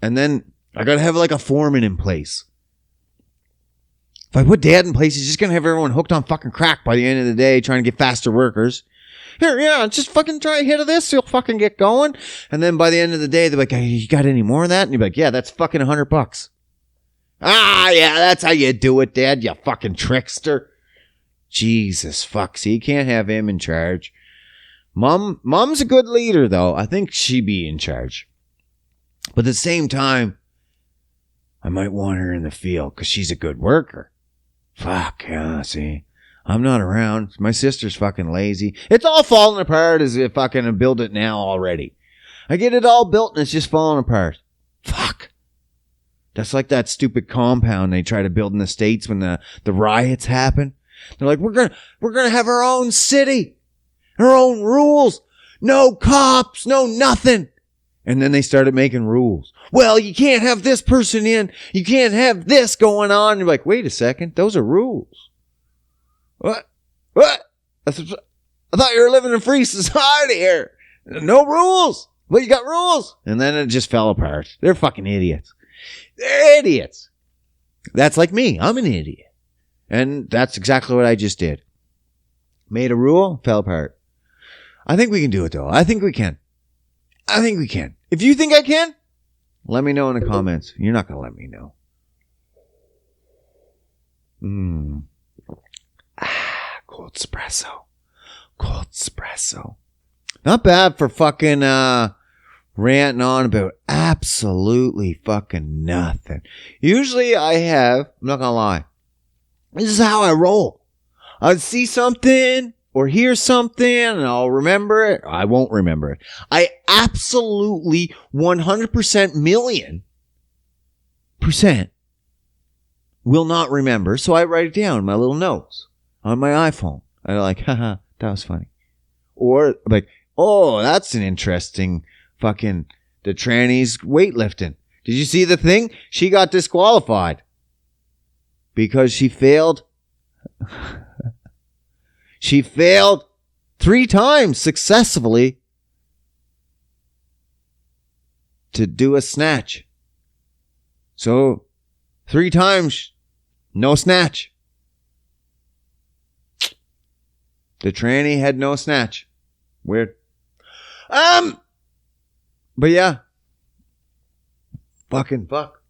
And then I got to have like a foreman in place. If I put Dad in place, he's just going to have everyone hooked on fucking crack by the end of the day, trying to get faster workers. Here, yeah, just fucking try a hit of this. You'll fucking get going. And then by the end of the day, they're like, hey, you got any more of that? And you're like, yeah, that's fucking $100. Ah, yeah, that's how you do it, Dad, you fucking trickster. Jesus, fuck. See, you can't have him in charge. Mom's a good leader, though. I think she'd be in charge. But at the same time, I might want her in the field because she's a good worker. Fuck, yeah, see. I'm not around. My sister's fucking lazy. It's all falling apart as if I can build it now already. I get it all built and it's just falling apart. Fuck. That's like that stupid compound they try to build in the States when the riots happen. They're like, we're gonna have our own city, our own rules, no cops, no nothing. And then they started making rules. Well, you can't have this person in. You can't have this going on. You're like, wait a second, those are rules. What? I thought you were living in free society here. No rules. Well, you got rules. And then it just fell apart. They're fucking idiots. They're idiots. That's like me. I'm an idiot. And that's exactly what I just did. Made a rule, fell apart. I think we can do it, though. I think we can. If you think I can, let me know in the comments. You're not going to let me know. Cold espresso. Not bad for fucking ranting on about absolutely fucking nothing. Usually I'm not gonna lie, this is how I roll. I'd see something or hear something and I'll remember it. I won't remember it. I absolutely 100% % will not remember. So I write it down in my little notes on my iPhone. I'm like, haha, that was funny. Or like, oh, that's an interesting fucking, the tranny's weightlifting. Did you see the thing? She got disqualified because she failed. She failed 3 times successfully to do a snatch. So 3 times, no snatch. The tranny had no snatch. Weird. But yeah. Fucking fuck.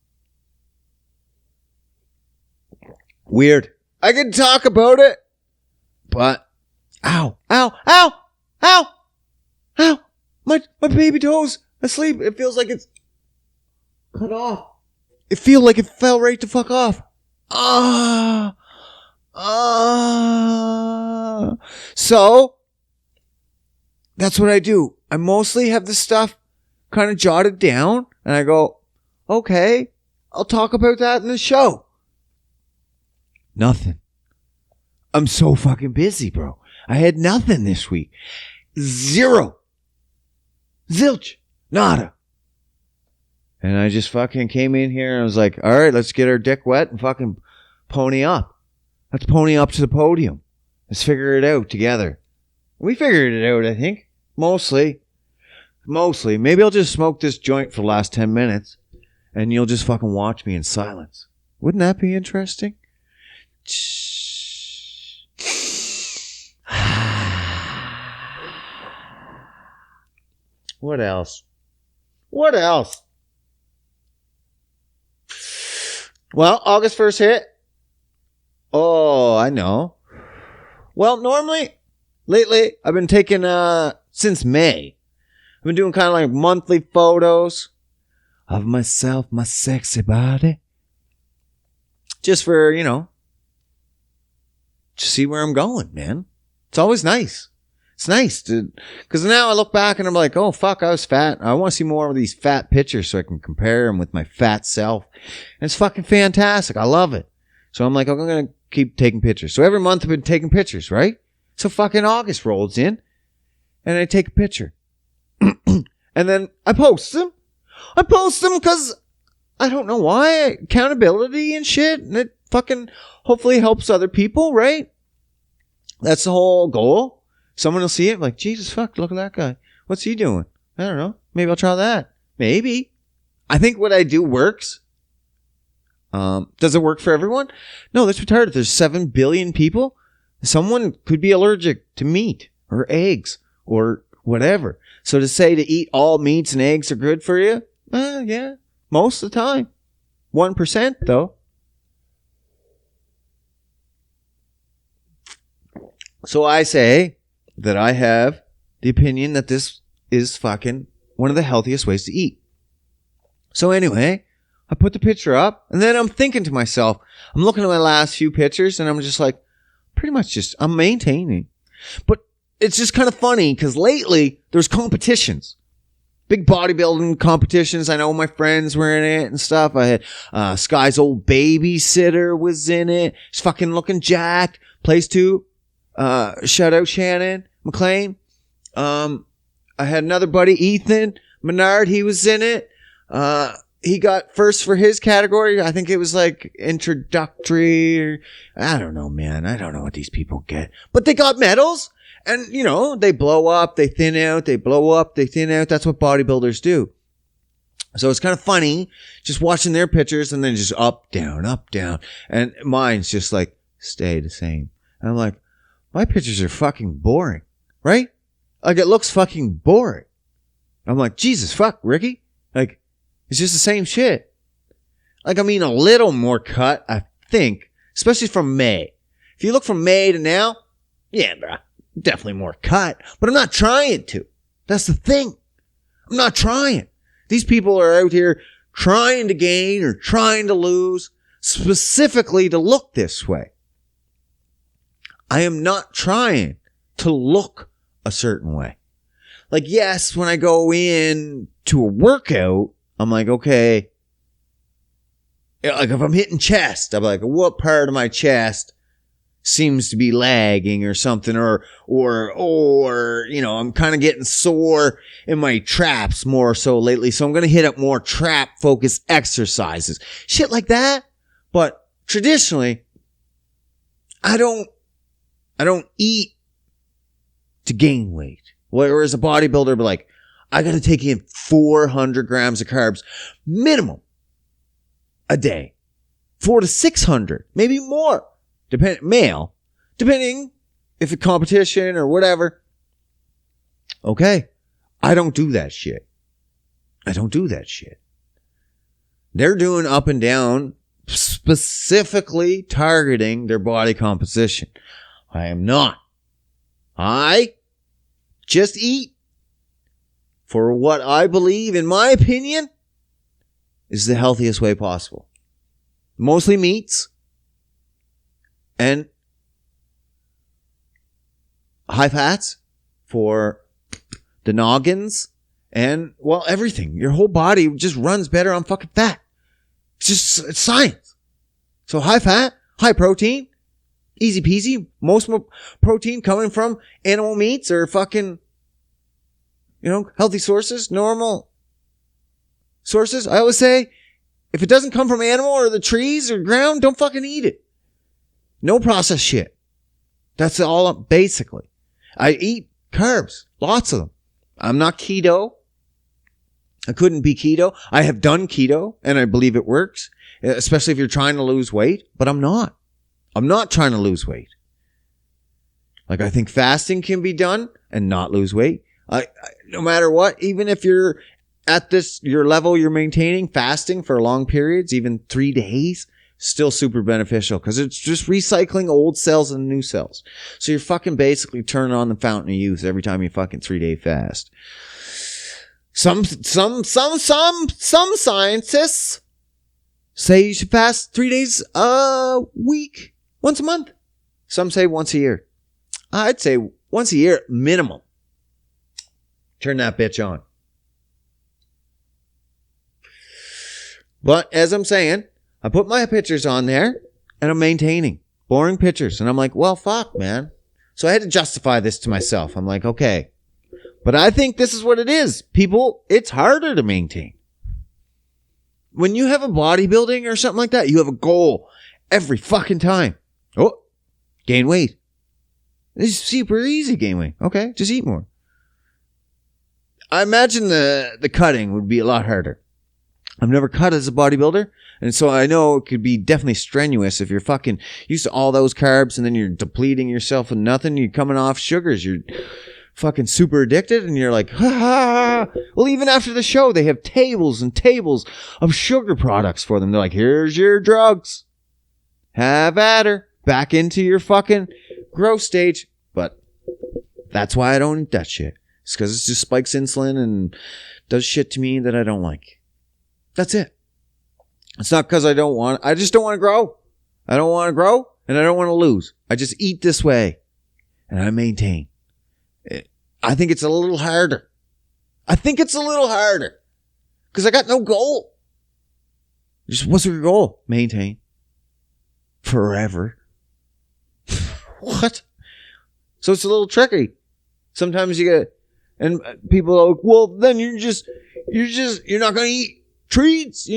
Weird. I can talk about it, but ow. My baby toe's asleep. It feels like it's cut off. It feels like it fell right the fuck off. So that's what I do. I mostly have this stuff kind of jotted down and I go, okay, I'll talk about that in the show. Nothing. I'm so fucking busy, bro. I had nothing this week. Zero. Zilch. Nada. And I just fucking came in here and I was like, all right, let's get our dick wet and fucking pony up. Let's pony up to the podium. Let's figure it out together. We figured it out, I think. Mostly. Maybe I'll just smoke this joint for the last 10 minutes and you'll just fucking watch me in silence. Wouldn't that be interesting? What else? Well, August 1st hit. Oh, I know. Well, lately, I've been taking, since May, I've been doing kind of like monthly photos of myself, my sexy body. Just for, to see where I'm going, man. It's always nice. It's nice because now I look back and I'm like, oh, fuck, I was fat. I want to see more of these fat pictures so I can compare them with my fat self. And it's fucking fantastic. I love it. So I'm like, I'm going to keep taking pictures. So every month I've been taking pictures, right? So fucking August rolls in and I take a picture. And then I post them. Because I don't know why. Accountability and shit. And it fucking hopefully helps other people, right? That's the whole goal. Someone will see it like, Jesus fuck, look at that guy. What's he doing? I don't know. Maybe I'll try that. Maybe. I think what I do works. Does it work for everyone? No, that's retarded. There's 7 billion people. Someone could be allergic to meat or eggs or whatever. So to say to eat all meats and eggs are good for you? Yeah. Most of the time. 1% though. So I say that I have the opinion that this is fucking one of the healthiest ways to eat. So anyway, I put the picture up and then I'm thinking to myself, I'm looking at my last few pictures and I'm just like, pretty much just, I'm maintaining. But it's just kind of funny because lately there's competitions. Big bodybuilding competitions. I know my friends were in it and stuff. I had Sky's old babysitter was in it. She's fucking looking jacked. Plays too. Shout out Shannon McLean. I had another buddy, Ethan Menard. He was in it. He got first for his category. I think it was like introductory or I don't know, man. I don't know what these people get, but they got medals and they blow up, they thin out, they blow up, they thin out. That's what bodybuilders do. So it's kind of funny just watching their pictures and then just up, down, and mine's just like stay the same. And I'm like, my pictures are fucking boring, right? Like it looks fucking boring. I'm like, Jesus fuck, Ricky. Like it's just the same shit. Like, I mean, a little more cut, I think, especially from May. If you look from May to now, yeah, bro, definitely more cut, but I'm not trying to. That's the thing. I'm not trying. These people are out here trying to gain or trying to lose specifically to look this way. I am not trying to look a certain way. Like, yes, when I go in to a workout, I'm like, okay, like if I'm hitting chest, I'm like, what part of my chest seems to be lagging or something, or, I'm kind of getting sore in my traps more so lately. So I'm going to hit up more trap focused exercises, shit like that. But traditionally, I don't eat to gain weight. Whereas a bodybuilder be like, I got to take in 400 grams of carbs minimum a day. 400 to 600, maybe more. Depending if it's competition or whatever. Okay. I don't do that shit. They're doing up and down, specifically targeting their body composition. I am not. I just eat for what I believe, in my opinion, is the healthiest way possible. Mostly meats and high fats for the noggins and, well, everything. Your whole body just runs better on fucking fat. It's science. So high fat, high protein, easy peasy. Most protein coming from animal meats or fucking, healthy sources, normal sources, I always say, if it doesn't come from animal or the trees or ground, don't fucking eat it. No processed shit. That's all, basically. I eat carbs, lots of them. I'm not keto. I couldn't be keto. I have done keto, and I believe it works, especially if you're trying to lose weight, but I'm not. I'm not trying to lose weight. Like, I think fasting can be done and not lose weight. No matter what, even if you're at your level you're maintaining, fasting for long periods, even 3 days, still super beneficial because it's just recycling old cells and new cells. So you're fucking basically turning on the fountain of youth every time you fucking 3-day fast. Some scientists say you should fast 3 days a week, once a month. Some say once a year. I'd say once a year minimum. Turn that bitch on. But as I'm saying, I put my pictures on there and I'm maintaining boring pictures. And I'm like, well, fuck, man. So I had to justify this to myself. I'm like, okay, but I think this is what it is. People, it's harder to maintain. When you have a bodybuilding or something like that, you have a goal every fucking time. Oh, gain weight. It's super easy, gain weight. Okay, just eat more. I imagine the cutting would be a lot harder. I've never cut as a bodybuilder, and so I know it could be definitely strenuous if you're fucking used to all those carbs and then you're depleting yourself with nothing. You're coming off sugars. You're fucking super addicted, and you're like, ha ha. Well, even after the show, they have tables and tables of sugar products for them. They're like, here's your drugs. Have at her. Back into your fucking growth stage. But that's why I don't eat that shit. It's because it just spikes insulin and does shit to me that I don't like. That's it. It's not because I just don't want to grow. I don't want to grow and I don't want to lose. I just eat this way and I maintain. I think it's a little harder. Because I got no goal. Just what's your goal? Maintain. Forever. What? So it's a little tricky. Sometimes you get, and people are like, well, then you're not going to eat treats.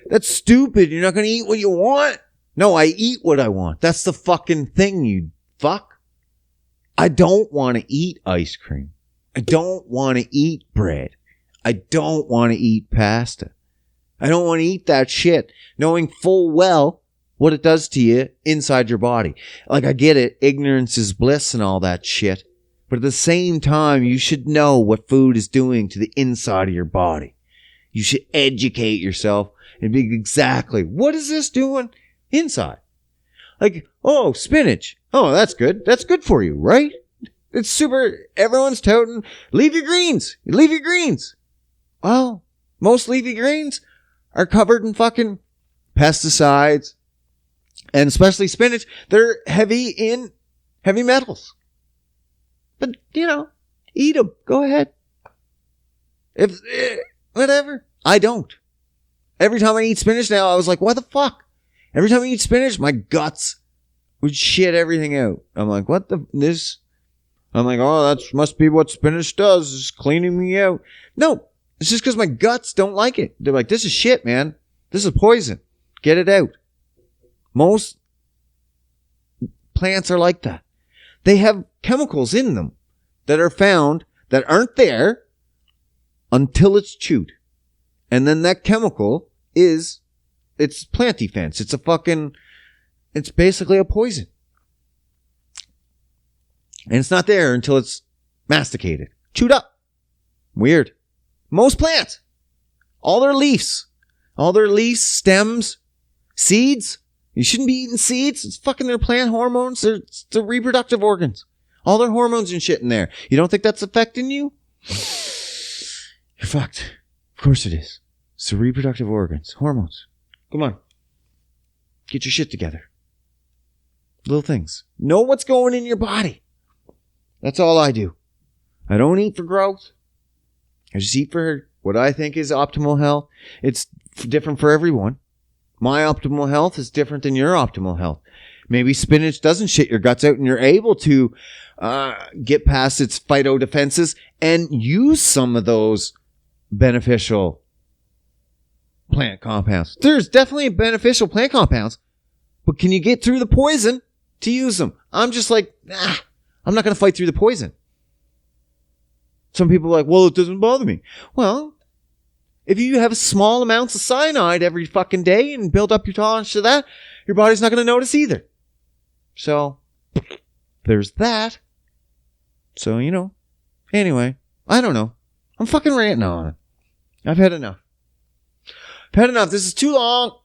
That's stupid. You're not going to eat what you want. No, I eat what I want. That's the fucking thing, you fuck. I don't want to eat ice cream. I don't want to eat bread. I don't want to eat pasta. I don't want to eat that shit, knowing full well what it does to you inside your body. Like, I get it. Ignorance is bliss and all that shit. But at the same time, you should know what food is doing to the inside of your body. You should educate yourself and be exactly, what is this doing inside? Like, oh, spinach. Oh, that's good. That's good for you, right? It's super. Everyone's touting, leave your greens. Leave your greens. Well, most leafy greens are covered in fucking pesticides. And especially spinach, they're heavy in heavy metals. But, eat them. Go ahead. Whatever. I don't. Every time I eat spinach now, I was like, what the fuck? Every time I eat spinach, my guts would shit everything out. I'm like, I'm like, oh, that must be what spinach does, is cleaning me out. No, it's just because my guts don't like it. They're like, this is shit, man. This is poison. Get it out. Most plants are like that. They have chemicals in them that are found that aren't there until it's chewed. And then that chemical it's plant defense. It's basically a poison. And it's not there until it's masticated, chewed up. Weird. Most plants, all their leaves, stems, seeds. You shouldn't be eating seeds. It's fucking their plant hormones. It's their reproductive organs. All their hormones and shit in there. You don't think that's affecting you? You're fucked. Of course it is. It's the reproductive organs. Hormones. Come on. Get your shit together. Little things. Know what's going in your body. That's all I do. I don't eat for growth. I just eat for what I think is optimal health. It's different for everyone. My optimal health is different than your optimal health. Maybe spinach doesn't shit your guts out and you're able to get past its phytodefenses and use some of those beneficial plant compounds. There's definitely beneficial plant compounds, but can you get through the poison to use them? I'm just like, I'm not going to fight through the poison. Some people are like, well, it doesn't bother me. Well, if you have small amounts of cyanide every fucking day and build up your tolerance to that, your body's not going to notice either. So, there's that. So, anyway, I don't know. I'm fucking ranting on it. I've had enough. This is too long.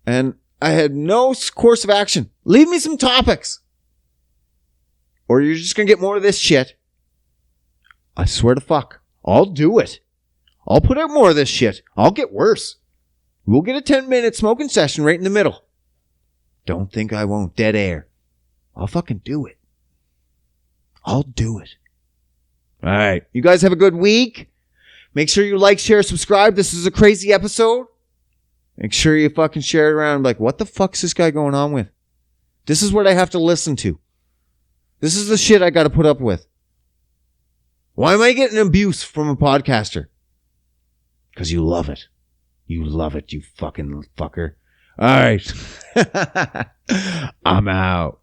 And I had no course of action. Leave me some topics. Or you're just going to get more of this shit. I swear to fuck. I'll do it. I'll put out more of this shit. I'll get worse. We'll get a 10-minute smoking session right in the middle. Don't think I won't. Dead air. I'll fucking do it. I'll do it. All right. You guys have a good week. Make sure you like, share, subscribe. This is a crazy episode. Make sure you fucking share it around. Like, what the fuck's this guy going on with? This is what I have to listen to. This is the shit I got to put up with. Why am I getting abuse from a podcaster? Because you love it. You love it, you fucking fucker. All right. I'm out.